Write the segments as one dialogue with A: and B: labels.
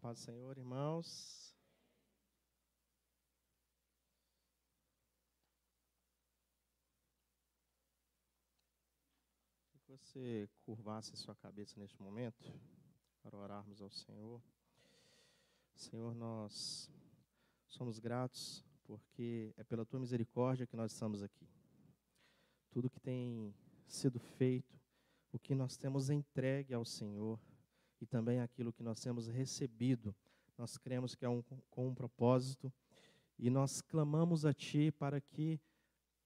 A: Paz do Senhor, irmãos. Que você curvasse sua cabeça neste momento para orarmos ao Senhor. Senhor, nós somos gratos porque é pela Tua misericórdia que nós estamos aqui. Tudo que tem sido feito, o que nós temos entregue ao Senhor e também aquilo que nós temos recebido, nós cremos que é com um propósito e nós clamamos a Ti para que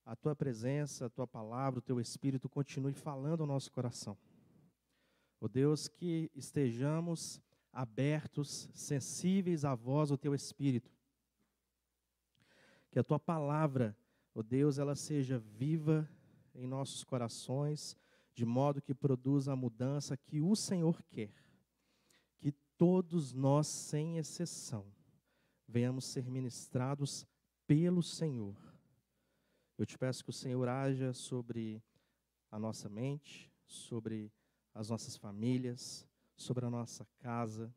A: a Tua presença, a Tua palavra, o Teu Espírito continue falando ao nosso coração. Ó Deus, que estejamos abertos, sensíveis à voz do Teu Espírito. Que a Tua palavra, ó Deus, ela seja viva em nossos corações, de modo que produza a mudança que o Senhor quer. Que todos nós, sem exceção, venhamos ser ministrados pelo Senhor. Eu te peço que o Senhor haja sobre a nossa mente, sobre as nossas famílias, sobre a nossa casa.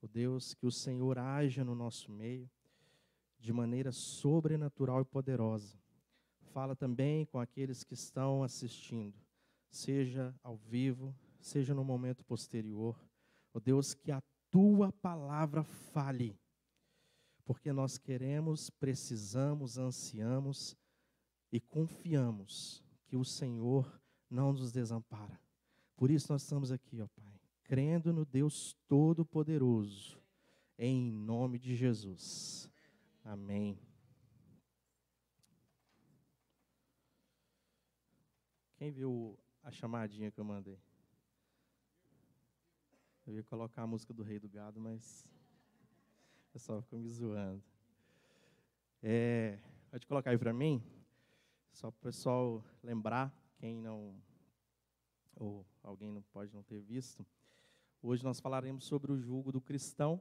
A: Ó Deus, que o Senhor haja no nosso meio de maneira sobrenatural e poderosa. Fala também com aqueles que estão assistindo, seja ao vivo, seja no momento posterior. Ó Deus, que a Tua palavra fale, porque nós queremos, precisamos, ansiamos e confiamos que o Senhor não nos desampara. Por isso nós estamos aqui, ó Pai, crendo no Deus Todo-Poderoso, em nome de Jesus. Amém. Quem viu a chamadinha que eu mandei? Eu ia colocar a música do Rei do Gado, mas o pessoal ficou me zoando. Pode colocar aí para mim? Só para o pessoal lembrar, quem não, ou alguém não pode não ter visto. Hoje nós falaremos sobre o jugo do cristão.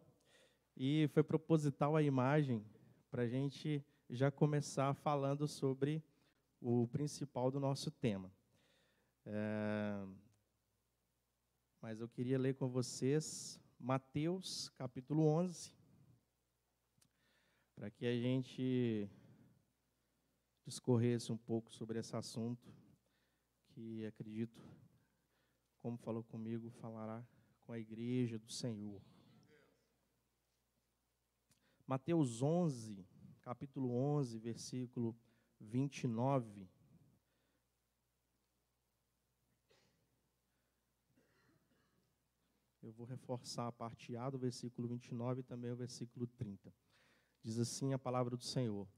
A: E foi proposital a imagem para a gente já começar falando sobre o principal do nosso tema. Mas eu queria ler com vocês Mateus, capítulo 11, para que a gente discorresse um pouco sobre esse assunto, que acredito, como falou comigo, falará com a igreja do Senhor. Mateus 11, capítulo 11, versículo 29. Eu vou reforçar a parte A do versículo 29 e também o versículo 30. Diz assim a palavra do Senhor: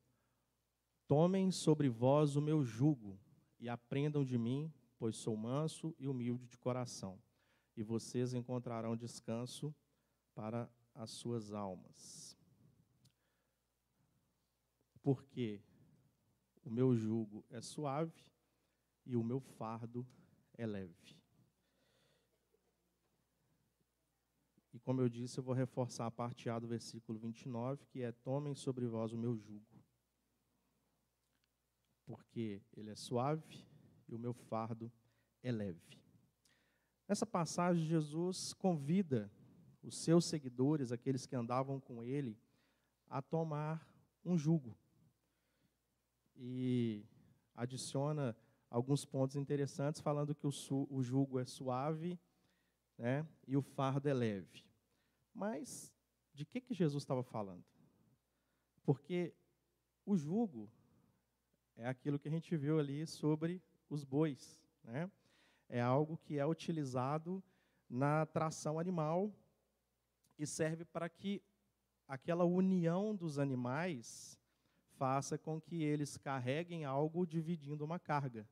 A: Tomem sobre vós o meu jugo e aprendam de mim, pois sou manso e humilde de coração, e vocês encontrarão descanso para as suas almas. Porque o meu jugo é suave e o meu fardo é leve. E como eu disse, eu vou reforçar a parte A do versículo 29, que é: tomem sobre vós o meu jugo, porque ele é suave e o meu fardo é leve. Nessa passagem, Jesus convida os seus seguidores, aqueles que andavam com ele, a tomar um jugo. E adiciona alguns pontos interessantes, falando que o jugo é suave, né, e o fardo é leve. Mas de que Jesus estava falando? Porque o jugo é aquilo que a gente viu ali sobre os bois, né? É algo que é utilizado na tração animal e serve para que aquela união dos animais faça com que eles carreguem algo dividindo uma carga,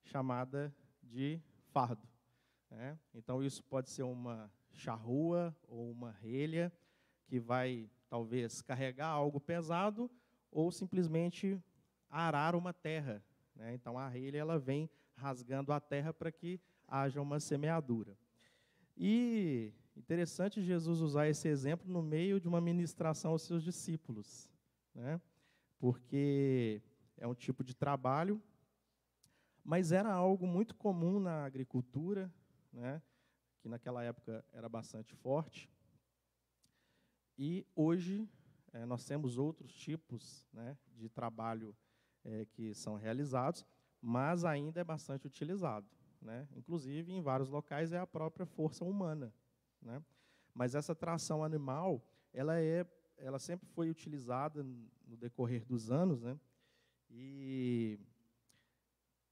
A: chamada de fardo, né? Então, isso pode ser uma charrua ou uma relha, que vai, talvez, carregar algo pesado ou simplesmente arar uma terra, né? Então, a relha ela vem rasgando a terra para que haja uma semeadura. E interessante Jesus usar esse exemplo no meio de uma ministração aos seus discípulos, né? Porque é um tipo de trabalho, mas era algo muito comum na agricultura, né, que naquela época era bastante forte. E hoje nós temos outros tipos, né, de trabalho que são realizados, mas ainda é bastante utilizado, né? Inclusive, em vários locais, é a própria força humana, né? Mas essa tração animal, ela sempre foi utilizada no decorrer dos anos, né? E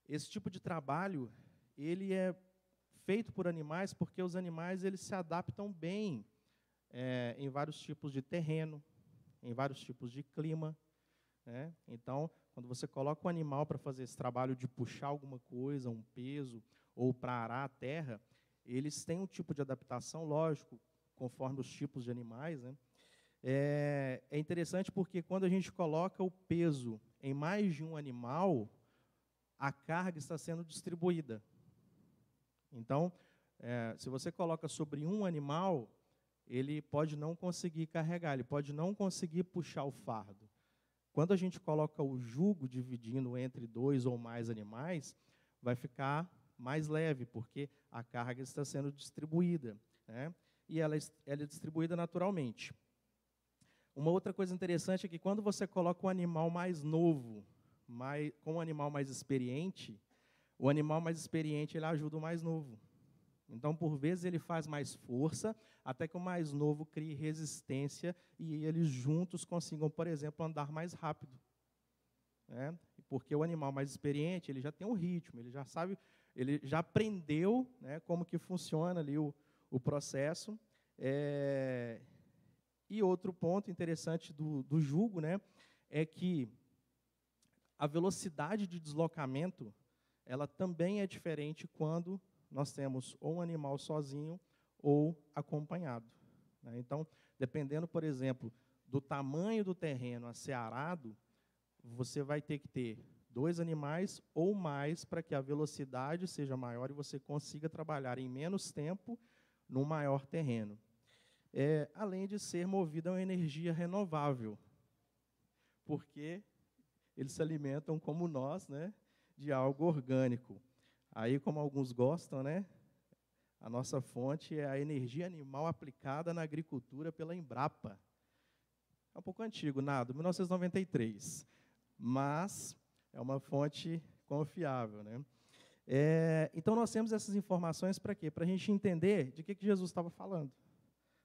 A: esse tipo de trabalho, ele é feito por animais porque os animais eles se adaptam bem em vários tipos de terreno, em vários tipos de clima, né? Então, quando você coloca um animal para fazer esse trabalho de puxar alguma coisa, um peso, ou para arar a terra, eles têm um tipo de adaptação, lógico, conforme os tipos de animais, né? É interessante porque quando a gente coloca o peso em mais de um animal, a carga está sendo distribuída. Então, se você coloca sobre um animal, ele pode não conseguir carregar, ele pode não conseguir puxar o fardo. Quando a gente coloca o jugo dividindo entre 2 ou mais animais, vai ficar mais leve, porque a carga está sendo distribuída, né? E ela é distribuída naturalmente. Uma outra coisa interessante é que quando você coloca um animal mais novo, com um animal mais experiente, o animal mais experiente ele ajuda o mais novo. Então, por vezes, ele faz mais força, até que o mais novo crie resistência e eles juntos consigam, por exemplo, andar mais rápido, né? Porque o animal mais experiente, ele já tem um ritmo, ele já sabe, ele já aprendeu, né, como que funciona ali o processo. E outro ponto interessante do jugo, né, é que a velocidade de deslocamento, ela também é diferente quando nós temos ou um animal sozinho ou acompanhado, né? Então, dependendo, por exemplo, do tamanho do terreno a ser arado, você vai ter que ter 2 animais ou mais para que a velocidade seja maior e você consiga trabalhar em menos tempo num maior terreno. Além de ser movido a uma energia renovável, porque eles se alimentam como nós, né, de algo orgânico. Aí, como alguns gostam, né, a nossa fonte é a energia animal aplicada na agricultura pela Embrapa. É um pouco antigo, nada, 1993, mas é uma fonte confiável, né? Então, nós temos essas informações para quê? Para a gente entender de que Jesus estava falando.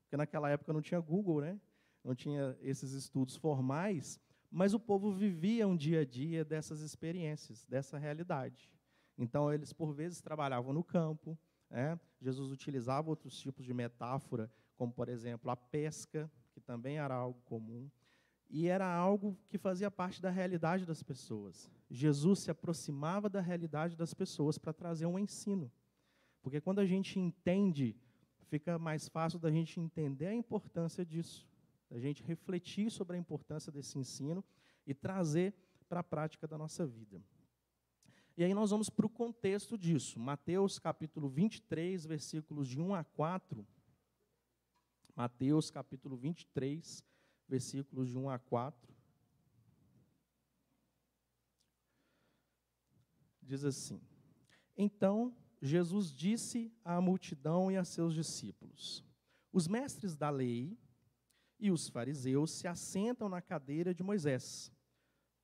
A: Porque naquela época não tinha Google, né? Não tinha esses estudos formais, mas o povo vivia um dia a dia dessas experiências, dessa realidade. Então, eles, por vezes, trabalhavam no campo, né? Jesus utilizava outros tipos de metáfora, como, por exemplo, a pesca, que também era algo comum, e era algo que fazia parte da realidade das pessoas. Jesus se aproximava da realidade das pessoas para trazer um ensino. Porque quando a gente entende, fica mais fácil da gente entender a importância disso, da gente refletir sobre a importância desse ensino e trazer para a prática da nossa vida. E aí nós vamos para o contexto disso. Mateus capítulo 23, versículos de 1 a 4. Mateus capítulo 23, versículos de 1 a 4. Diz assim: Então Jesus disse à multidão e a seus discípulos: Os mestres da lei e os fariseus se assentam na cadeira de Moisés.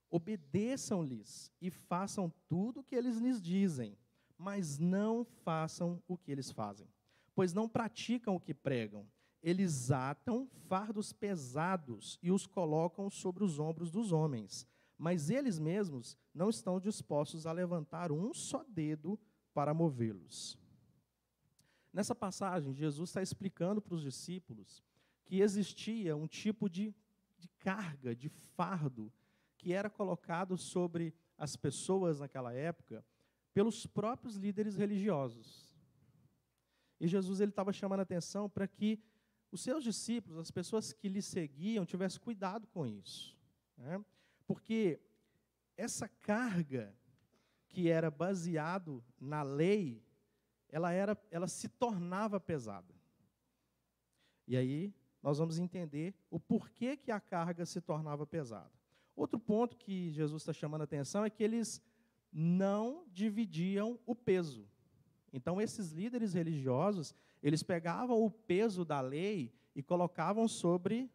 A: Obedeçam-lhes e façam tudo o que eles lhes dizem, mas não façam o que eles fazem, pois não praticam o que pregam. Eles atam fardos pesados e os colocam sobre os ombros dos homens, mas eles mesmos não estão dispostos a levantar um só dedo para movê-los. Nessa passagem, Jesus está explicando para os discípulos que existia um tipo de carga, de fardo, que era colocado sobre as pessoas naquela época pelos próprios líderes religiosos. E Jesus ele estava chamando a atenção para que os seus discípulos, as pessoas que lhe seguiam, tivessem cuidado com isso, né? Porque essa carga que era baseado na lei, ela se tornava pesada. E aí nós vamos entender o porquê que a carga se tornava pesada. Outro ponto que Jesus está chamando a atenção é que eles não dividiam o peso. Então, esses líderes religiosos, eles pegavam o peso da lei e colocavam sobre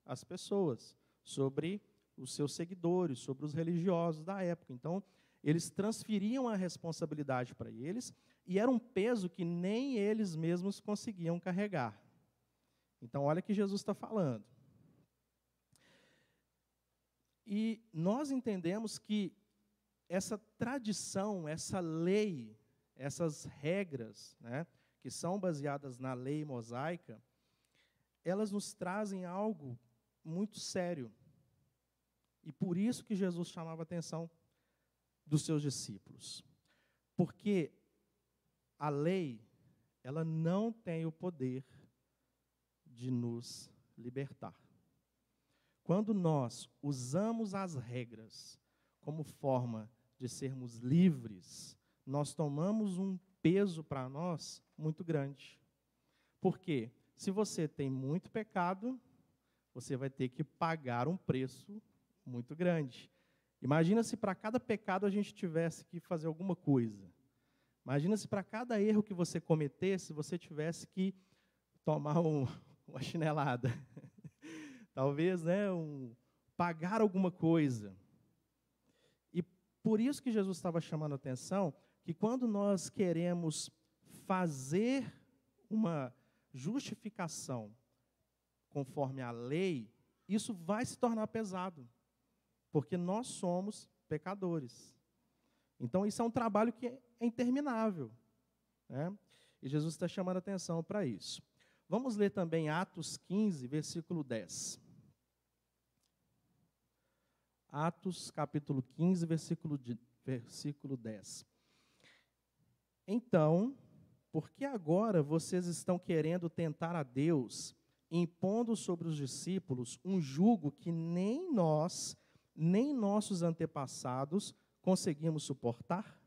A: as pessoas, sobre os seus seguidores, sobre os religiosos da época. Então, eles transferiam a responsabilidade para eles, e era um peso que nem eles mesmos conseguiam carregar. Então, olha o que Jesus está falando. E nós entendemos que essa tradição, essa lei, essas regras, né, que são baseadas na lei mosaica, elas nos trazem algo muito sério. E por isso que Jesus chamava a atenção dos seus discípulos. Porque a lei, ela não tem o poder de nos libertar. Quando nós usamos as regras como forma de sermos livres, nós tomamos um peso para nós muito grande. Por quê? Se você tem muito pecado, você vai ter que pagar um preço muito grande. Imagina se para cada pecado a gente tivesse que fazer alguma coisa. Imagina se para cada erro que você cometesse, você tivesse que tomar uma chinelada. Talvez, né, pagar alguma coisa. E por isso que Jesus estava chamando a atenção que quando nós queremos fazer uma justificação conforme a lei, isso vai se tornar pesado, porque nós somos pecadores. Então, isso é um trabalho que é interminável, né? E Jesus está chamando a atenção para isso. Vamos ler também Atos 15, versículo 10. Atos, capítulo 15, versículo 10. Então, por que agora vocês estão querendo tentar a Deus, impondo sobre os discípulos um jugo que nem nós, nem nossos antepassados conseguimos suportar?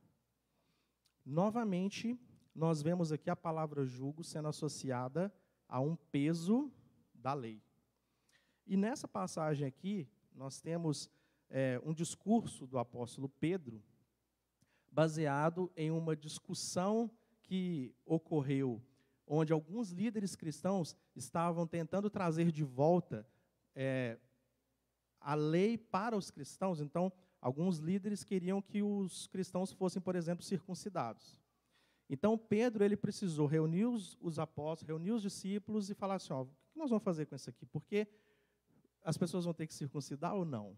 A: Novamente, nós vemos aqui a palavra jugo sendo associada a um peso da lei. E nessa passagem aqui, nós temos um discurso do apóstolo Pedro, baseado em uma discussão que ocorreu, onde alguns líderes cristãos estavam tentando trazer de volta a lei para os cristãos. Então, alguns líderes queriam que os cristãos fossem, por exemplo, circuncidados. Então, Pedro ele precisou reunir os apóstolos, reunir os discípulos e falar assim, o que nós vamos fazer com isso aqui? Porque as pessoas vão ter que circuncidar ou não?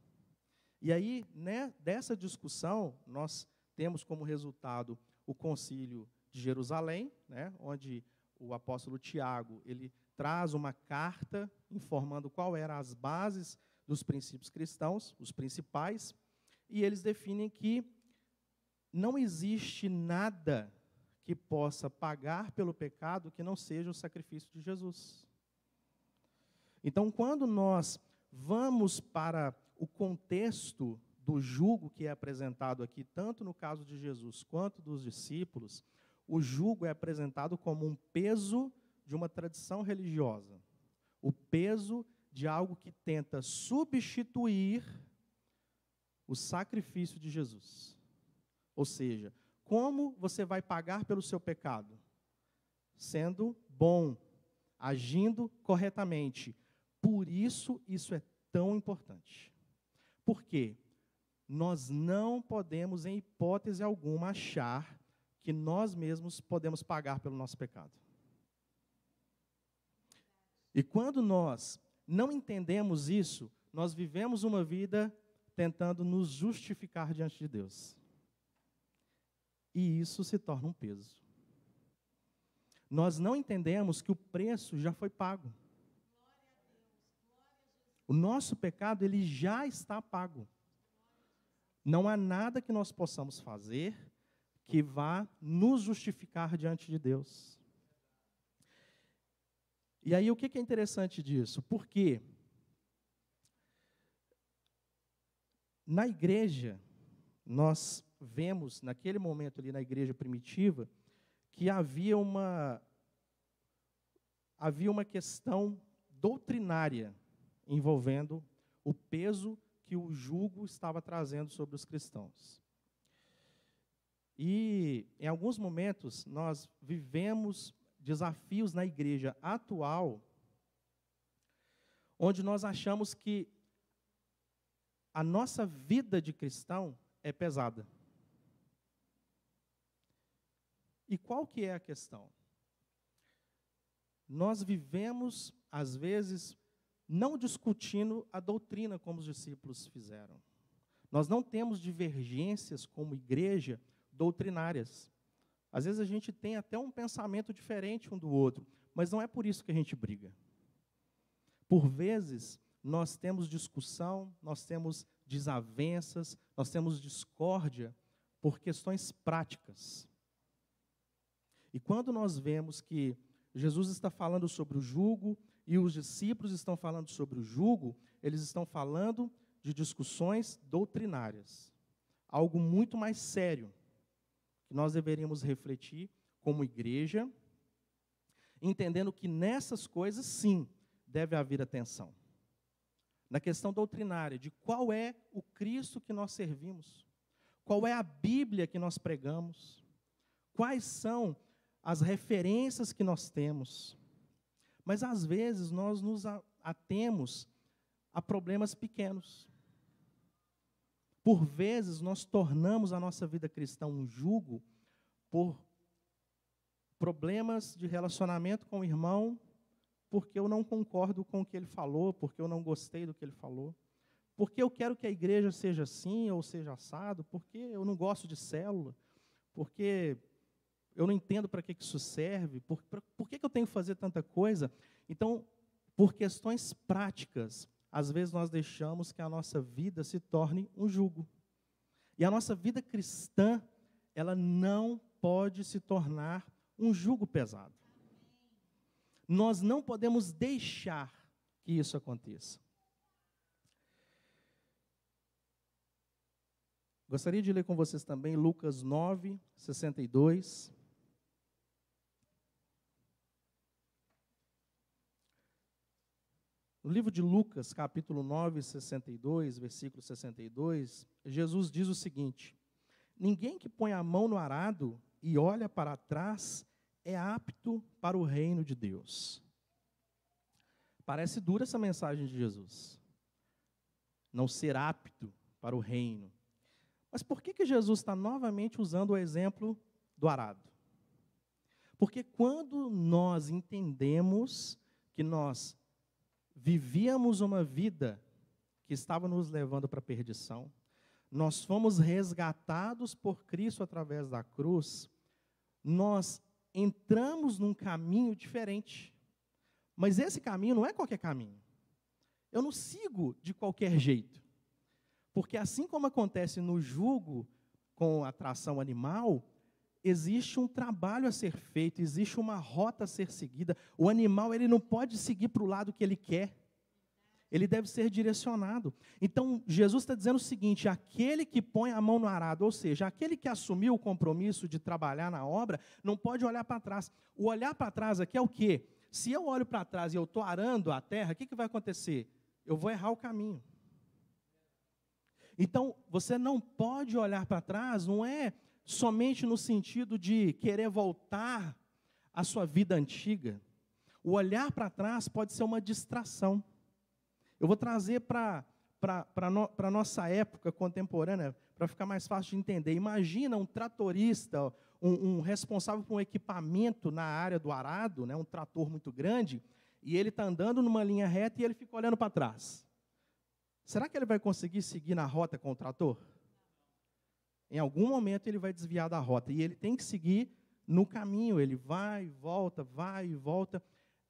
A: E aí, né, dessa discussão, nós temos como resultado o concílio de Jerusalém, né, onde o apóstolo Tiago ele traz uma carta informando qual eram as bases dos princípios cristãos, os principais, e eles definem que não existe nada que possa pagar pelo pecado que não seja o sacrifício de Jesus. Então, quando nós vamos para o contexto do jugo que é apresentado aqui, tanto no caso de Jesus quanto dos discípulos, o jugo é apresentado como um peso de uma tradição religiosa. O peso de algo que tenta substituir o sacrifício de Jesus. Ou seja, como você vai pagar pelo seu pecado? Sendo bom, agindo corretamente. Por isso, isso é tão importante. Por quê? Nós não podemos, em hipótese alguma, achar que nós mesmos podemos pagar pelo nosso pecado. E quando nós não entendemos isso, nós vivemos uma vida tentando nos justificar diante de Deus. E isso se torna um peso. Nós não entendemos que o preço já foi pago. O nosso pecado, ele já está pago. Não há nada que nós possamos fazer que vá nos justificar diante de Deus. E aí, o que é interessante disso? Porque na igreja, nós vemos, naquele momento ali na igreja primitiva, que havia uma questão doutrinária envolvendo o peso que o jugo estava trazendo sobre os cristãos. E, em alguns momentos, nós vivemos desafios na igreja atual, onde nós achamos que a nossa vida de cristão é pesada. E qual que é a questão? Nós vivemos, às vezes, não discutindo a doutrina como os discípulos fizeram. Nós não temos divergências como igreja doutrinárias. Às vezes a gente tem até um pensamento diferente um do outro, mas não é por isso que a gente briga. Por vezes, nós temos discussão, nós temos desavenças, nós temos discórdia por questões práticas. E quando nós vemos que Jesus está falando sobre o jugo e os discípulos estão falando sobre o jugo, eles estão falando de discussões doutrinárias. Algo muito mais sério, que nós deveríamos refletir como igreja, entendendo que nessas coisas, sim, deve haver atenção. Na questão doutrinária, de qual é o Cristo que nós servimos, qual é a Bíblia que nós pregamos, quais são as referências que nós temos. Mas, às vezes, nós nos atemos a problemas pequenos. Por vezes, nós tornamos a nossa vida cristã um jugo por problemas de relacionamento com o irmão, porque eu não concordo com o que ele falou, porque eu não gostei do que ele falou, porque eu quero que a igreja seja assim ou seja assado, porque eu não gosto de célula, porque eu não entendo para que isso serve, por que eu tenho que fazer tanta coisa. Então, por questões práticas, às vezes nós deixamos que a nossa vida se torne um jugo. E a nossa vida cristã, ela não pode se tornar um jugo pesado. Nós não podemos deixar que isso aconteça. Gostaria de ler com vocês também Lucas 9, 62. No livro de Lucas, capítulo 9, 62, versículo 62, Jesus diz o seguinte: ninguém que põe a mão no arado e olha para trás é apto para o reino de Deus. Parece dura essa mensagem de Jesus. Não ser apto para o reino. Mas por que Jesus está novamente usando o exemplo do arado? Porque quando nós entendemos que nós vivíamos uma vida que estava nos levando para a perdição, nós fomos resgatados por Cristo através da cruz, nós entramos num caminho diferente. Mas esse caminho não é qualquer caminho. Eu não sigo de qualquer jeito. Porque assim como acontece no jugo com a tração animal, existe um trabalho a ser feito, existe uma rota a ser seguida. O animal ele não pode seguir para o lado que ele quer. Ele deve ser direcionado. Então, Jesus está dizendo o seguinte: aquele que põe a mão no arado, ou seja, aquele que assumiu o compromisso de trabalhar na obra, não pode olhar para trás. O olhar para trás aqui é o quê? Se eu olho para trás e eu estou arando a terra, o que vai acontecer? Eu vou errar o caminho. Então, você não pode olhar para trás, não é somente no sentido de querer voltar à sua vida antiga. O olhar para trás pode ser uma distração. Eu vou trazer para a nossa época contemporânea, para ficar mais fácil de entender. Imagina um tratorista, um responsável por um equipamento na área do arado, né, um trator muito grande, e ele está andando numa linha reta e ele fica olhando para trás. Será que ele vai conseguir seguir na rota com o trator? Em algum momento ele vai desviar da rota, e ele tem que seguir no caminho, ele vai e volta, vai e volta.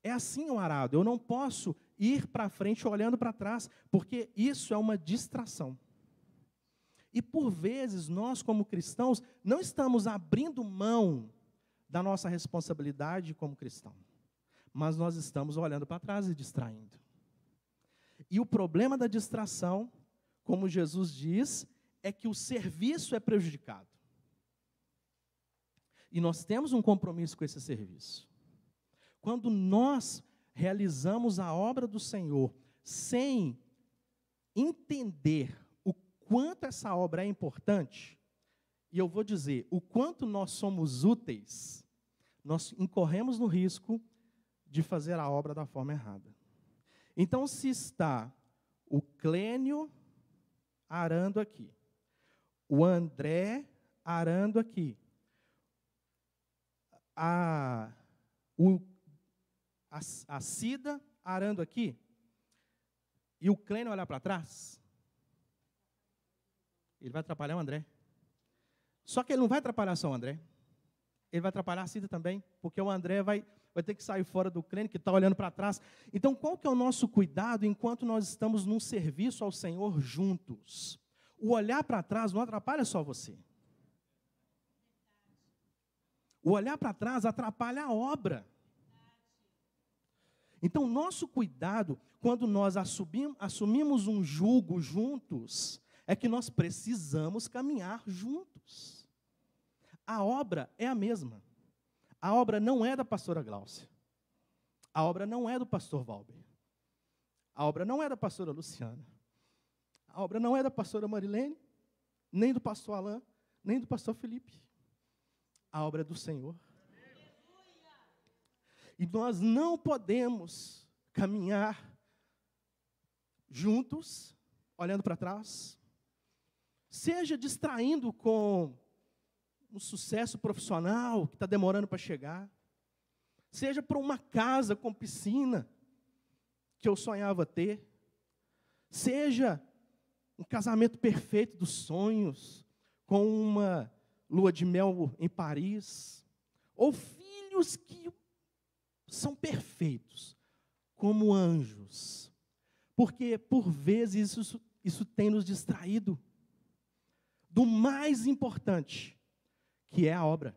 A: É assim o arado, eu não posso ir para frente olhando para trás, porque isso é uma distração. E por vezes nós, como cristãos, não estamos abrindo mão da nossa responsabilidade como cristão, mas nós estamos olhando para trás e distraindo. E o problema da distração, como Jesus diz, é que o serviço é prejudicado. E nós temos um compromisso com esse serviço. Quando nós realizamos a obra do Senhor sem entender o quanto essa obra é importante, e eu vou dizer, o quanto nós somos úteis, nós incorremos no risco de fazer a obra da forma errada. Então, se está o Clênio arando aqui, o André arando aqui, a Cida arando aqui, e o Clênio olhar para trás, ele vai atrapalhar o André. Só que ele não vai atrapalhar só o André, ele vai atrapalhar a Cida também, porque o André vai ter que sair fora do Clênio, que está olhando para trás. Então, qual que é o nosso cuidado enquanto nós estamos num serviço ao Senhor juntos? O olhar para trás não atrapalha só você. O olhar para trás atrapalha a obra. Então, nosso cuidado, quando nós assumimos um jugo juntos, é que nós precisamos caminhar juntos. A obra é a mesma. A obra não é da pastora Gláucia. A obra não é do pastor Valber. A obra não é da pastora Luciana. A obra não é da pastora Marilene, nem do pastor Alain, nem do pastor Felipe. A obra é do Senhor. E nós não podemos caminhar juntos, olhando para trás, seja distraindo com um sucesso profissional que está demorando para chegar, seja para uma casa com piscina que eu sonhava ter, seja um casamento perfeito dos sonhos, com uma lua de mel em Paris, ou filhos que são perfeitos, como anjos, porque por vezes isso tem nos distraído do mais importante, que é a obra.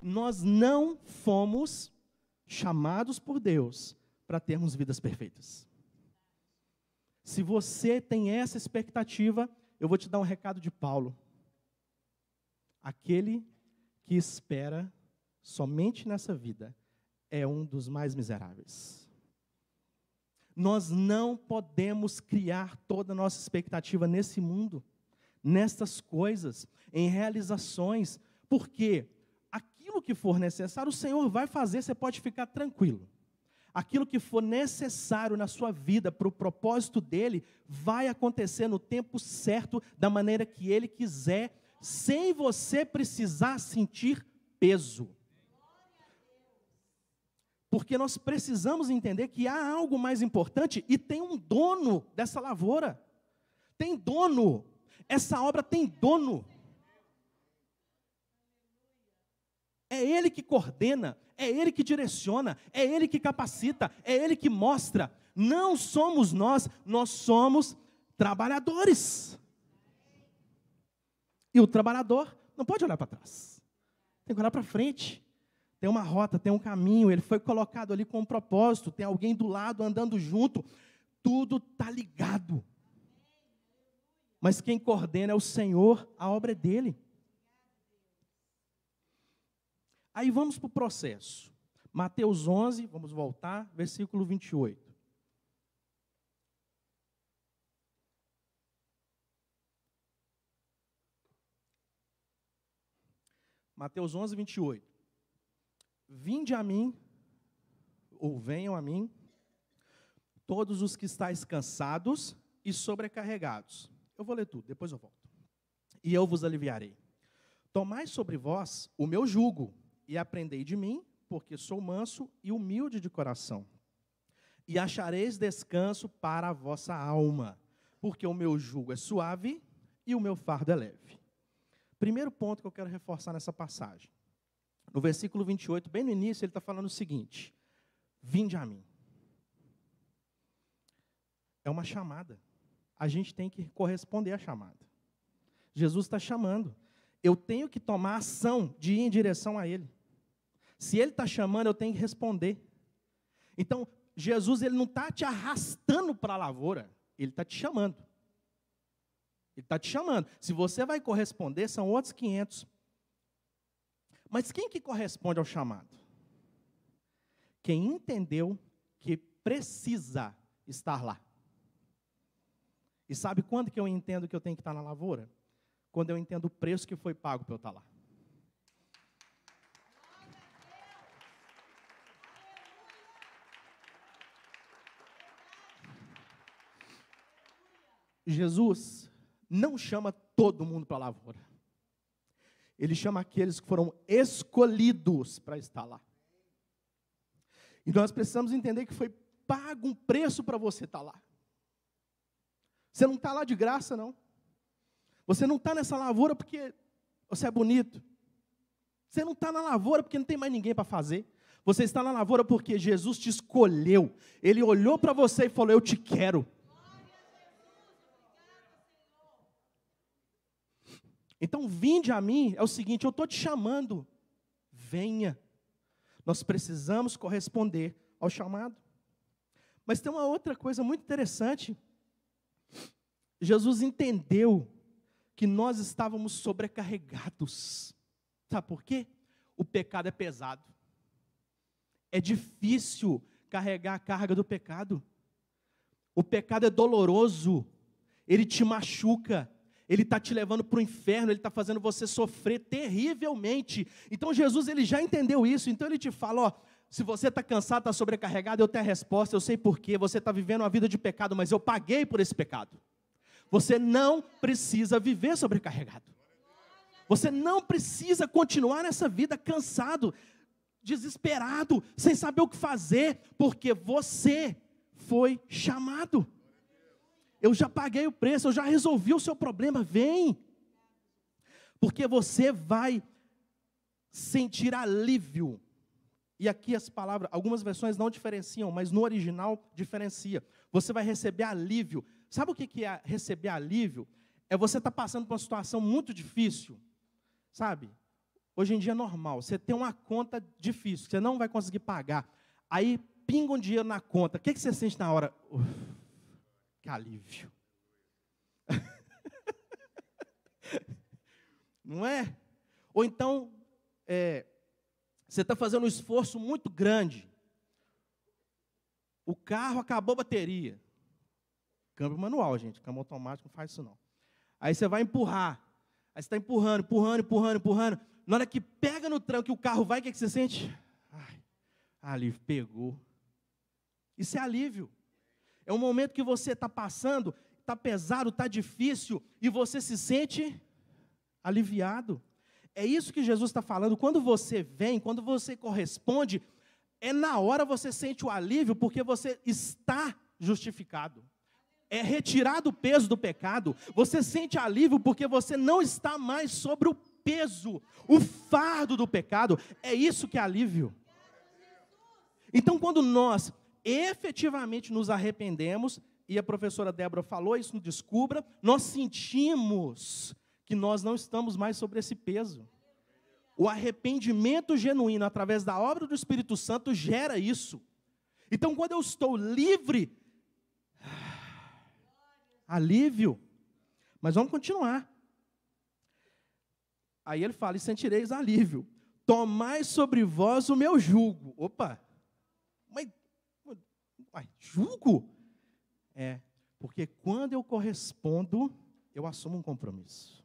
A: Nós não fomos chamados por Deus para termos vidas perfeitas. Se você tem essa expectativa, eu vou te dar um recado de Paulo. Aquele que espera somente nessa vida é um dos mais miseráveis. Nós não podemos criar toda a nossa expectativa nesse mundo, nestas coisas, em realizações, porque aquilo que for necessário, o Senhor vai fazer, você pode ficar tranquilo. Aquilo que for necessário na sua vida, para o propósito dEle, vai acontecer no tempo certo, da maneira que Ele quiser, sem você precisar sentir peso. Porque nós precisamos entender que há algo mais importante e tem um dono dessa lavoura. Tem dono. Essa obra tem dono. É Ele que coordena, é Ele que direciona, é Ele que capacita, é Ele que mostra. Não somos nós somos trabalhadores. E o trabalhador não pode olhar para trás. Tem que olhar para frente. Tem uma rota, tem um caminho, ele foi colocado ali com um propósito, tem alguém do lado andando junto. Tudo está ligado. Mas quem coordena é o Senhor, a obra é dele. Aí vamos para o processo. Mateus 11, vamos voltar, versículo 28. Mateus 11, 28. Vinde a mim, ou venham a mim, todos os que estáis cansados e sobrecarregados. Eu vou ler tudo, depois eu volto. E eu vos aliviarei. Tomai sobre vós o meu jugo, e aprendei de mim, porque sou manso e humilde de coração. E achareis descanso para a vossa alma, porque o meu jugo é suave e o meu fardo é leve. Primeiro ponto que eu quero reforçar nessa passagem. No versículo 28, bem no início, ele está falando o seguinte: vinde a mim. É uma chamada. A gente tem que corresponder à chamada. Jesus está chamando. Eu tenho que tomar ação de ir em direção a Ele. Se Ele está chamando, eu tenho que responder. Então, Jesus ele não está te arrastando para a lavoura, Ele está te chamando. Ele está te chamando. Se você vai corresponder, são outros 500. Mas quem que corresponde ao chamado? Quem entendeu que precisa estar lá. E sabe quando que eu entendo que eu tenho que estar na lavoura? Quando eu entendo o preço que foi pago para eu estar lá. Jesus não chama todo mundo para a lavoura. Ele chama aqueles que foram escolhidos para estar lá. E nós precisamos entender que foi pago um preço para você estar lá. Você não está lá de graça, não. Você não está nessa lavoura porque você é bonito. Você não está na lavoura porque não tem mais ninguém para fazer. Você está na lavoura porque Jesus te escolheu. Ele olhou para você e falou: eu te quero. Então, vinde a mim, é o seguinte, eu estou te chamando, venha. Nós precisamos corresponder ao chamado. Mas tem uma outra coisa muito interessante. Jesus entendeu que nós estávamos sobrecarregados. Sabe por quê? O pecado é pesado. É difícil carregar a carga do pecado. O pecado é doloroso, ele te machuca. Ele está te levando para o inferno, ele está fazendo você sofrer terrivelmente. Então Jesus, ele já entendeu isso, então ele te fala, ó, se você está cansado, está sobrecarregado, eu tenho a resposta, eu sei porquê, você está vivendo uma vida de pecado, mas eu paguei por esse pecado. Você não precisa viver sobrecarregado. Você não precisa continuar nessa vida cansado, desesperado, sem saber o que fazer, porque você foi chamado. Eu já paguei o preço, eu já resolvi o seu problema, vem. Porque você vai sentir alívio. E aqui as palavras, algumas versões não diferenciam, mas no original diferencia. Você vai receber alívio. Sabe o que é receber alívio? É você estar passando por uma situação muito difícil, sabe? Hoje em dia é normal, você tem uma conta difícil, você não vai conseguir pagar. Aí pinga um dinheiro na conta, o que você sente na hora? Que alívio. Não é? Ou então, você está fazendo um esforço muito grande. O carro acabou a bateria. Câmbio manual, gente. Câmbio automático não faz isso, não. Aí você vai empurrar. Aí você está empurrando. Na hora que pega no tranco e o carro vai, o que você sente? Ai, alívio, pegou. Isso é alívio. É um momento que você está passando, está pesado, está difícil, e você se sente aliviado. É isso que Jesus está falando. Quando você vem, quando você corresponde, é na hora você sente o alívio, porque você está justificado. É retirado o peso do pecado. Você sente alívio porque você não está mais sobre o peso, o fardo do pecado. É isso que é alívio. Então, quando nós efetivamente nos arrependemos, e a professora Débora falou isso no Descubra, nós sentimos que nós não estamos mais sobre esse peso. O arrependimento genuíno, através da obra do Espírito Santo, gera isso. Então, quando eu estou livre, alívio, mas vamos continuar. Aí ele fala, e sentireis alívio, tomai sobre vós o meu jugo. Opa, mas jugo? Porque quando eu correspondo, eu assumo um compromisso.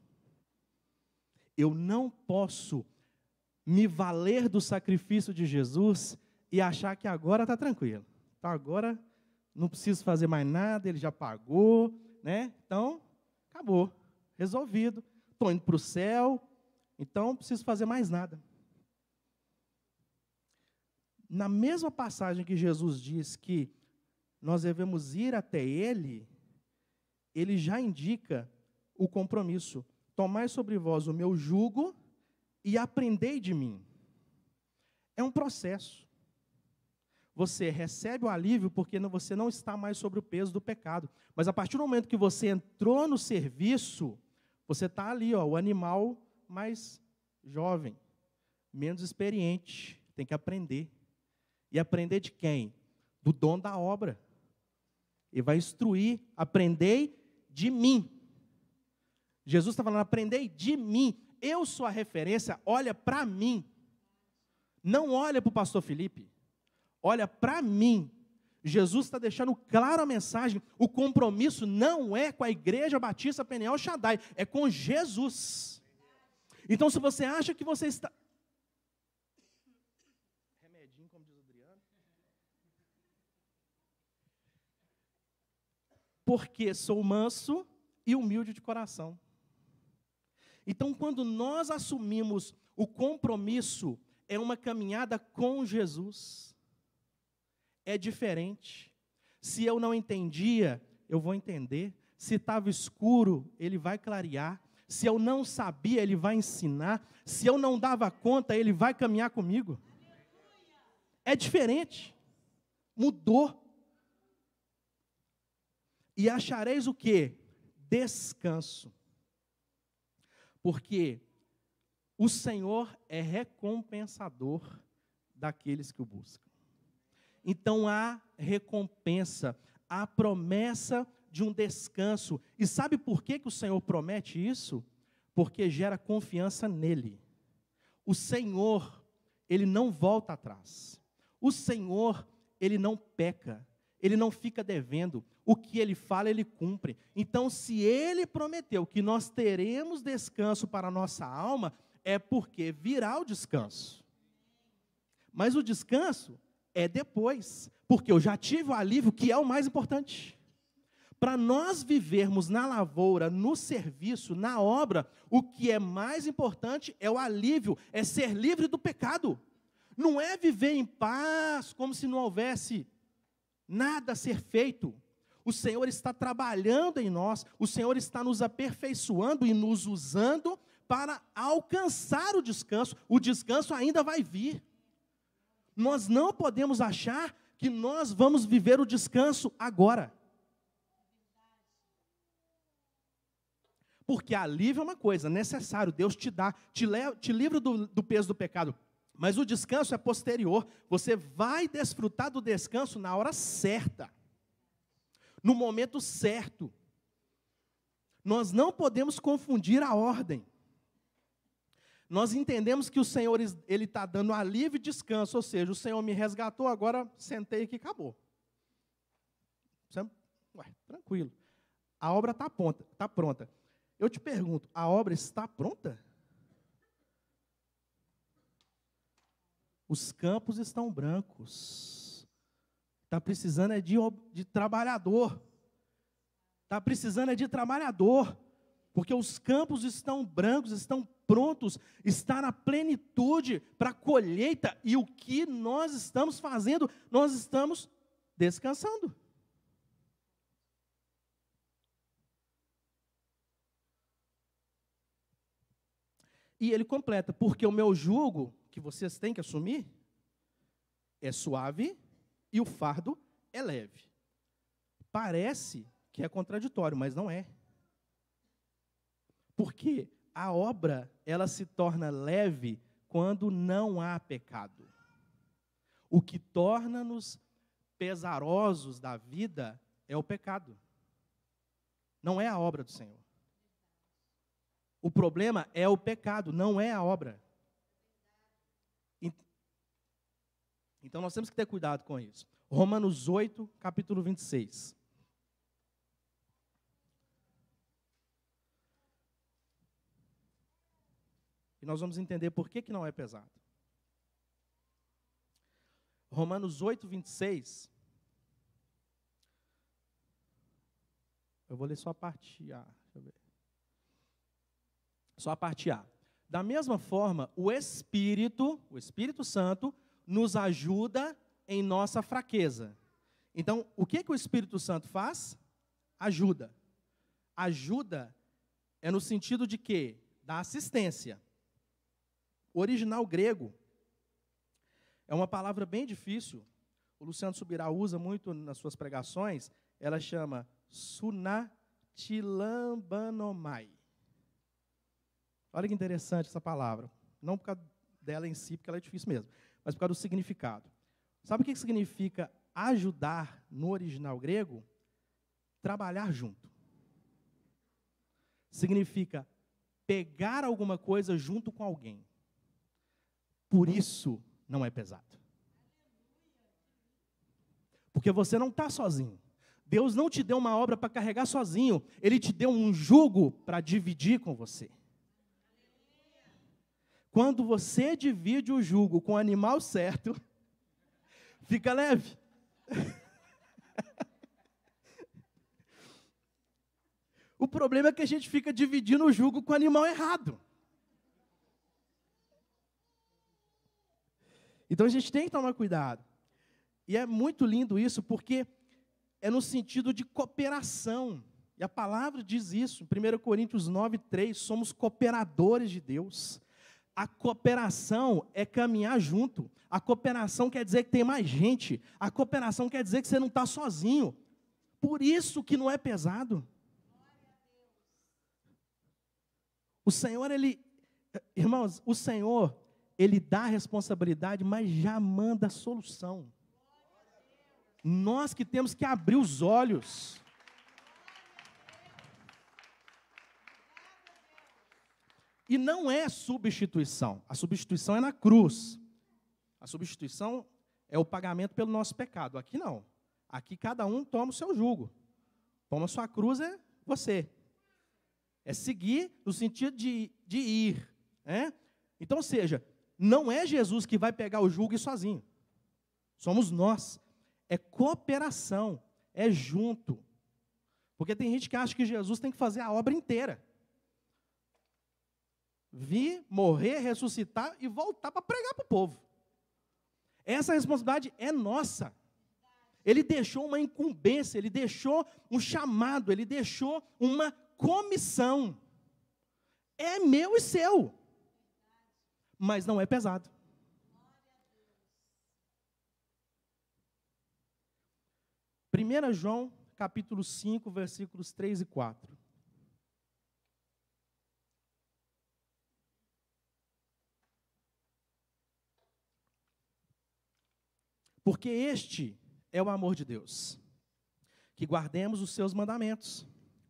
A: Eu não posso me valer do sacrifício de Jesus e achar que agora está tranquilo. Então agora não preciso fazer mais nada, ele já pagou, né? Então, acabou, resolvido. Estou indo para o céu, então não preciso fazer mais nada. Na mesma passagem que Jesus diz que nós devemos ir até Ele, Ele já indica o compromisso. Tomai sobre vós o meu jugo e aprendei de mim. É um processo. Você recebe o alívio porque você não está mais sobre o peso do pecado. Mas a partir do momento que você entrou no serviço, você está ali, ó, o animal mais jovem, menos experiente, tem que aprender. E aprender de quem? Do dono da obra. Ele vai instruir, aprendei de mim. Jesus está falando, aprendei de mim. Eu sou a referência, olha para mim. Não olha para o pastor Felipe. Olha para mim. Jesus está deixando clara a mensagem. O compromisso não é com a Igreja Batista Peniel Shaddai, é com Jesus. Então, se você acha que você está... Remedinho, como diz o Adriano. porque sou manso e humilde de coração. Então, quando nós assumimos o compromisso, é uma caminhada com Jesus. É diferente. Se eu não entendia, eu vou entender. Se estava escuro, ele vai clarear. Se eu não sabia, ele vai ensinar. Se eu não dava conta, ele vai caminhar comigo. É diferente. Mudou. E achareis o quê? Descanso. Porque o Senhor é recompensador daqueles que o buscam. Então há recompensa, há promessa de um descanso. E sabe por que o Senhor promete isso? Porque gera confiança nele. O Senhor, ele não volta atrás. O Senhor, ele não peca. Ele não fica devendo. O que ele fala, ele cumpre. Então, se ele prometeu que nós teremos descanso para a nossa alma, é porque virá o descanso. Mas o descanso é depois, porque eu já tive o alívio, que é o mais importante. Para nós vivermos na lavoura, no serviço, na obra, o que é mais importante é o alívio, é ser livre do pecado. Não é viver em paz, como se não houvesse nada a ser feito. O Senhor está trabalhando em nós, o Senhor está nos aperfeiçoando e nos usando para alcançar o descanso ainda vai vir. Nós não podemos achar que nós vamos viver o descanso agora. Porque alívio é uma coisa, necessário, Deus te dá, te livra do peso do pecado. Mas o descanso é posterior, você vai desfrutar do descanso na hora certa, no momento certo. Nós não podemos confundir a ordem. Nós entendemos que o Senhor, ele está dando alívio e descanso, ou seja, o Senhor me resgatou, agora sentei aqui e acabou. Tranquilo. A obra está pronta. Eu te pergunto, a obra está pronta? Os campos estão brancos. Está precisando é de trabalhador. Está precisando é de trabalhador. Porque os campos estão brancos, estão prontos, está na plenitude para a colheita. E o que nós estamos fazendo? Nós estamos descansando. E ele completa, porque o meu jugo, que vocês têm que assumir, é suave e o fardo é leve. Parece que é contraditório, mas não é. Porque a obra, ela se torna leve quando não há pecado. O que torna-nos pesarosos da vida é o pecado. Não é a obra do Senhor. O problema é o pecado, não é a obra. Então nós temos que ter cuidado com isso. Romanos 8, capítulo 26. E nós vamos entender por que não é pesado. Romanos 8, 26. Eu vou ler só a parte A. Deixa eu ver. Só a parte A. Da mesma forma, o Espírito Santo, nos ajuda em nossa fraqueza. Então, o que o Espírito Santo faz? Ajuda. Ajuda é no sentido de quê? Da assistência. O original grego é uma palavra bem difícil. O Luciano Subirá usa muito nas suas pregações. Ela chama sunatilambanomai. Olha que interessante essa palavra. Não por causa dela em si, porque ela é difícil mesmo, mas por causa do significado. Sabe o que significa ajudar no original grego? Trabalhar junto. Significa pegar alguma coisa junto com alguém. Por isso não é pesado. Porque você não está sozinho. Deus não te deu uma obra para carregar sozinho. Ele te deu um jugo para dividir com você. Quando você divide o jugo com o animal certo, fica leve. problema é que a gente fica dividindo o jugo com o animal errado. Então a gente tem que tomar cuidado. E é muito lindo isso, porque é no sentido de cooperação. E a palavra diz isso, em 1 Coríntios 9:3, somos cooperadores de Deus. A cooperação é caminhar junto. A cooperação quer dizer que tem mais gente. A cooperação quer dizer que você não está sozinho. Por isso que não é pesado. O Senhor, irmãos, o Senhor, Ele dá a responsabilidade, mas já manda a solução. Nós que temos que abrir os olhos. E não é substituição. A substituição é na cruz. A substituição é o pagamento pelo nosso pecado. Aqui não. Aqui cada um toma o seu jugo. Toma a sua cruz, é você. É seguir no sentido de ir. Né? Então, ou seja, não é Jesus que vai pegar o jugo e ir sozinho. Somos nós. É cooperação. É junto. Porque tem gente que acha que Jesus tem que fazer a obra inteira. Vir, morrer, ressuscitar e voltar para pregar para o povo. Essa responsabilidade é nossa. Ele deixou uma incumbência, ele deixou um chamado, ele deixou uma comissão. É meu e seu. Mas não é pesado. Primeira João, capítulo 5, versículos 3 e 4. Porque este é o amor de Deus, que guardemos os seus mandamentos.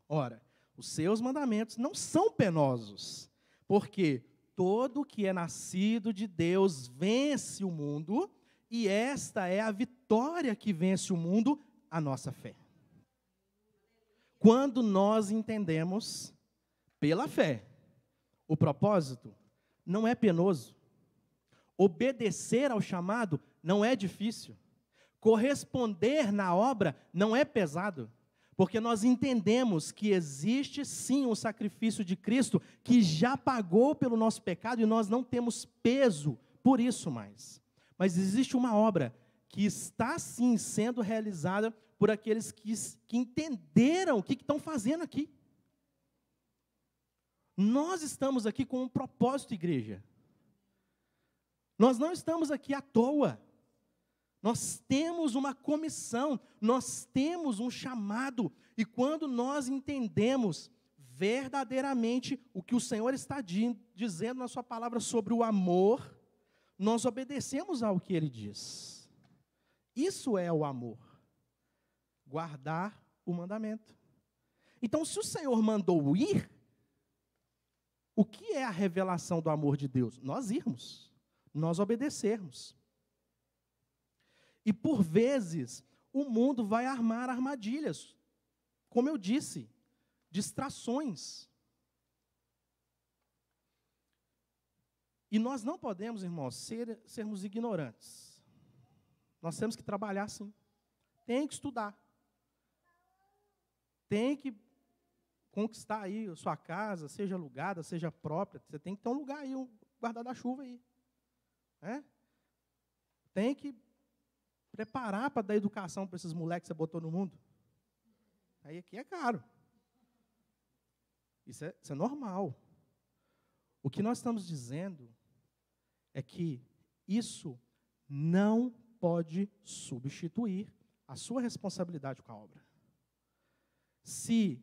A: Ora, os seus mandamentos não são penosos, porque todo que é nascido de Deus vence o mundo, e esta é a vitória que vence o mundo, a nossa fé. Quando nós entendemos, pela fé, o propósito, não é penoso. Obedecer ao chamado não é difícil. Corresponder na obra não é pesado. Porque nós entendemos que existe sim um sacrifício de Cristo que já pagou pelo nosso pecado e nós não temos peso por isso mais. Mas existe uma obra que está sim sendo realizada por aqueles que entenderam o que estão fazendo aqui. Nós estamos aqui com um propósito, igreja. Nós não estamos aqui à toa. Nós temos uma comissão, nós temos um chamado. E quando nós entendemos verdadeiramente o que o Senhor está dizendo na sua palavra sobre o amor, nós obedecemos ao que Ele diz. Isso é o amor. Guardar o mandamento. Então, se o Senhor mandou ir, o que é a revelação do amor de Deus? Nós irmos. Nós obedecermos. E por vezes, o mundo vai armar armadilhas. Como eu disse, distrações. E nós não podemos, irmãos, sermos ignorantes. Nós temos que trabalhar sim. Tem que estudar. Tem que conquistar aí a sua casa, seja alugada, seja própria. Você tem que ter um lugar aí, um guarda-chuva aí. Tem que preparar para dar educação para esses moleques que você botou no mundo. Aí aqui é caro. Isso é normal. O que nós estamos dizendo é que isso não pode substituir a sua responsabilidade com a obra. Se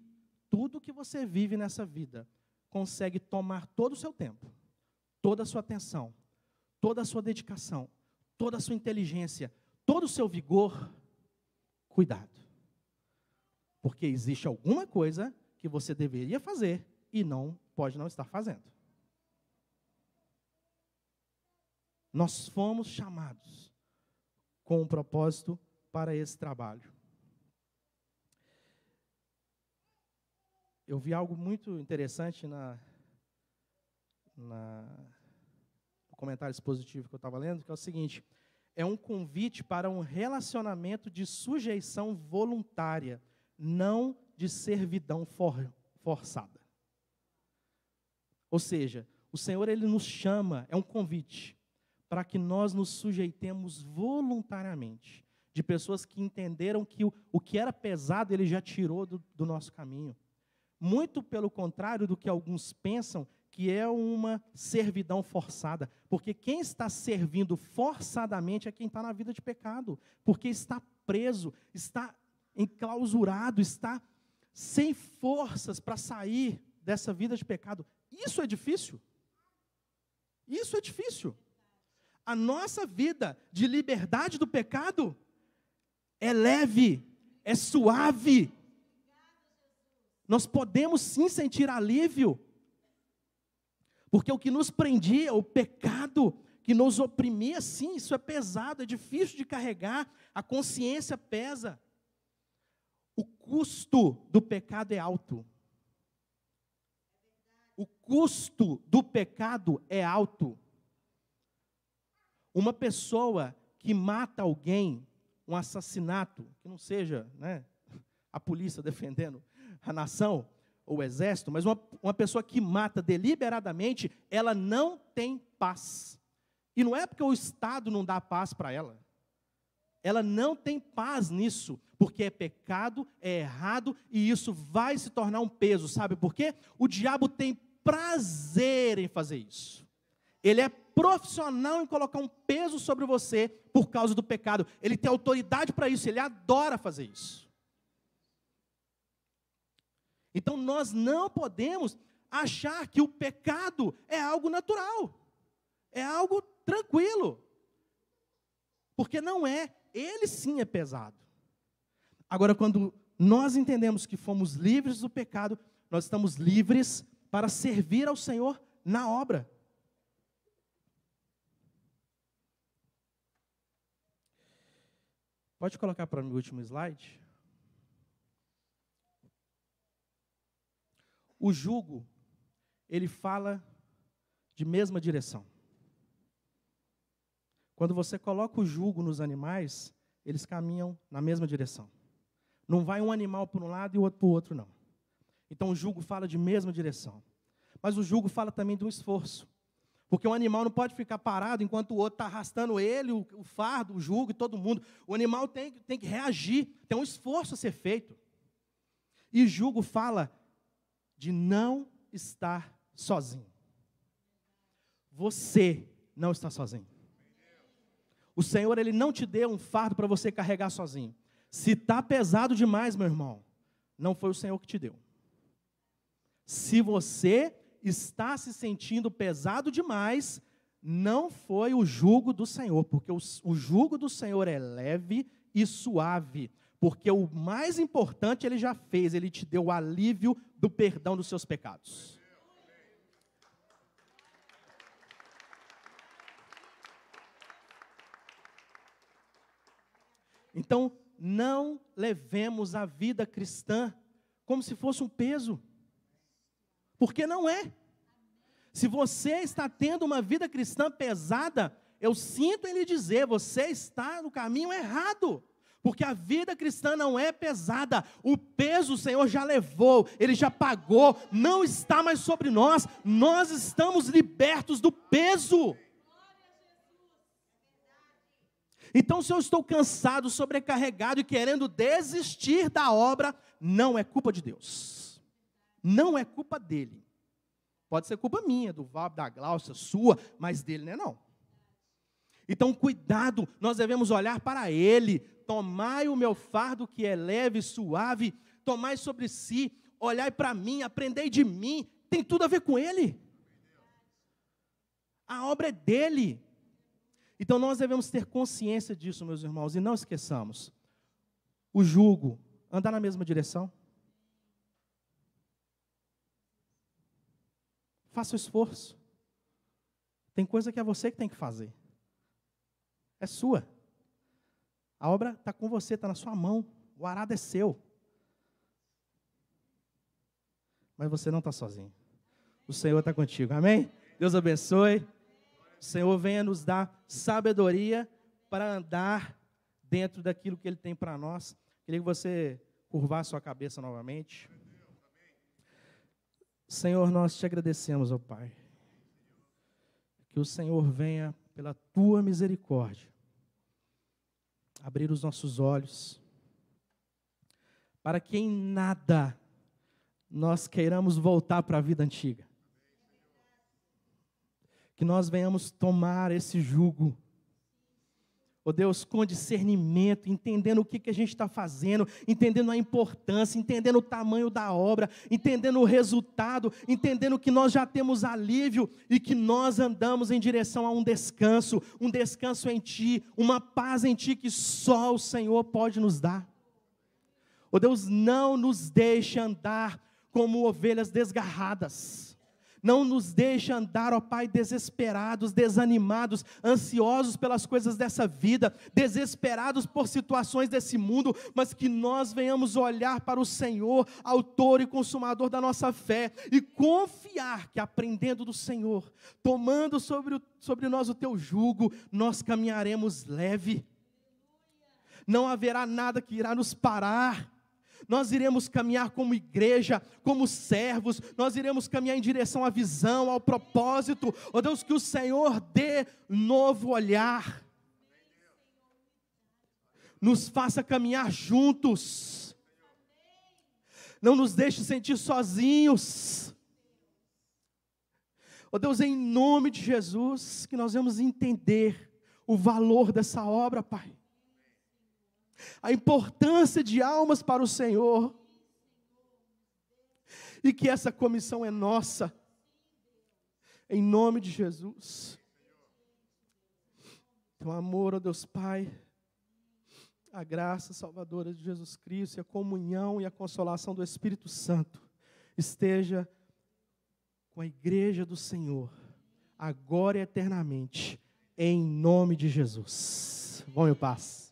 A: tudo que você vive nessa vida consegue tomar todo o seu tempo, toda a sua atenção, toda a sua dedicação, toda a sua inteligência, todo o seu vigor, cuidado. Porque existe alguma coisa que você deveria fazer e pode não estar fazendo. Nós fomos chamados com um propósito para esse trabalho. Eu vi algo muito interessante no comentário expositivo que eu estava lendo, que é o seguinte: é um convite para um relacionamento de sujeição voluntária, não de servidão forçada. Ou seja, o Senhor, Ele nos chama, é um convite, para que nós nos sujeitemos voluntariamente, de pessoas que entenderam que o que era pesado, Ele já tirou do nosso caminho. Muito pelo contrário do que alguns pensam, que é uma servidão forçada. Porque quem está servindo forçadamente é quem está na vida de pecado. Porque está preso, está enclausurado, está sem forças para sair dessa vida de pecado. Isso é difícil. Isso é difícil. A nossa vida de liberdade do pecado é leve, é suave. Nós podemos sim sentir alívio. Porque o que nos prendia, o pecado que nos oprimia, sim, isso é pesado, é difícil de carregar, a consciência pesa. O custo do pecado é alto. O custo do pecado é alto. Uma pessoa que mata alguém, um assassinato, que não seja, né, a polícia defendendo a nação, ou o exército, mas uma pessoa que mata deliberadamente, ela não tem paz. E não é porque o Estado não dá paz para ela. Ela não tem paz nisso, porque é pecado, é errado, e isso vai se tornar um peso. Sabe por quê? O diabo tem prazer em fazer isso. Ele é profissional em colocar um peso sobre você por causa do pecado. Ele tem autoridade para isso, ele adora fazer isso. Então, nós não podemos achar que o pecado é algo natural, é algo tranquilo, porque não é, ele sim é pesado. Agora, quando nós entendemos que fomos livres do pecado, nós estamos livres para servir ao Senhor na obra. Pode colocar para mim o último slide? O jugo, ele fala de mesma direção. Quando você coloca o jugo nos animais, eles caminham na mesma direção. Não vai um animal para um lado e o outro para o outro, não. Então o jugo fala de mesma direção. Mas o jugo fala também de um esforço. Porque um animal não pode ficar parado enquanto o outro está arrastando ele, o fardo, o jugo e todo mundo. O animal tem que reagir, tem um esforço a ser feito. E o jugo fala de não estar sozinho. Você não está sozinho. O Senhor, Ele não te deu um fardo para você carregar sozinho. Se está pesado demais, meu irmão, não foi o Senhor que te deu. Se você está se sentindo pesado demais, não foi o jugo do Senhor, porque o jugo do Senhor é leve e suave. Porque o mais importante Ele já fez, Ele te deu o alívio do perdão dos seus pecados. Então, não levemos a vida cristã como se fosse um peso. Porque não é. Se você está tendo uma vida cristã pesada, eu sinto em lhe dizer, você está no caminho errado. Porque a vida cristã não é pesada. O peso o Senhor já levou, Ele já pagou, não está mais sobre nós. Nós estamos libertos do peso. Então, se eu estou cansado, sobrecarregado e querendo desistir da obra, não é culpa de Deus. Não é culpa dele. Pode ser culpa minha, do Val, da Glaucia, sua, mas dele não é não. Então, cuidado, nós devemos olhar para Ele. Tomai o meu fardo que é leve e suave, tomai sobre si, olhai para mim, aprendei de mim, tem tudo a ver com Ele. A obra é dEle. Então nós devemos ter consciência disso, meus irmãos, e não esqueçamos, o jugo, andar na mesma direção. Faça o esforço. Tem coisa que é você que tem que fazer. É sua. A obra está com você, está na sua mão. O arado é seu. Mas você não está sozinho. O Senhor está contigo. Amém? Deus abençoe. O Senhor venha nos dar sabedoria para andar dentro daquilo que Ele tem para nós. Queria que você curvasse sua cabeça novamente. Senhor, nós te agradecemos, ó Pai, que o Senhor venha, pela tua misericórdia, abrir os nossos olhos, para que em nada nós queiramos voltar para a vida antiga. Que nós venhamos tomar esse jugo, ó Deus, com discernimento, entendendo o que a gente está fazendo, entendendo a importância, entendendo o tamanho da obra, entendendo o resultado, entendendo que nós já temos alívio e que nós andamos em direção a um descanso em Ti, uma paz em Ti que só o Senhor pode nos dar. Ó Deus, não nos deixe andar como ovelhas desgarradas. Não nos deixe andar, ó Pai, desesperados, desanimados, ansiosos pelas coisas dessa vida, desesperados por situações desse mundo, mas que nós venhamos olhar para o Senhor, autor e consumador da nossa fé, e confiar que aprendendo do Senhor, tomando sobre nós o Teu jugo, nós caminharemos leve. Não haverá nada que irá nos parar. Nós iremos caminhar como igreja, como servos, nós iremos caminhar em direção à visão, ao propósito. Ó Deus, que o Senhor dê novo olhar, nos faça caminhar juntos, não nos deixe sentir sozinhos. Ó Deus, em nome de Jesus, que nós vamos entender o valor dessa obra, Pai. A importância de almas para o Senhor, e que essa comissão é nossa, em nome de Jesus. Teu amor, ó Deus Pai, a graça salvadora de Jesus Cristo, e a comunhão e a consolação do Espírito Santo, esteja com a igreja do Senhor, agora e eternamente, em nome de Jesus. Vão em paz.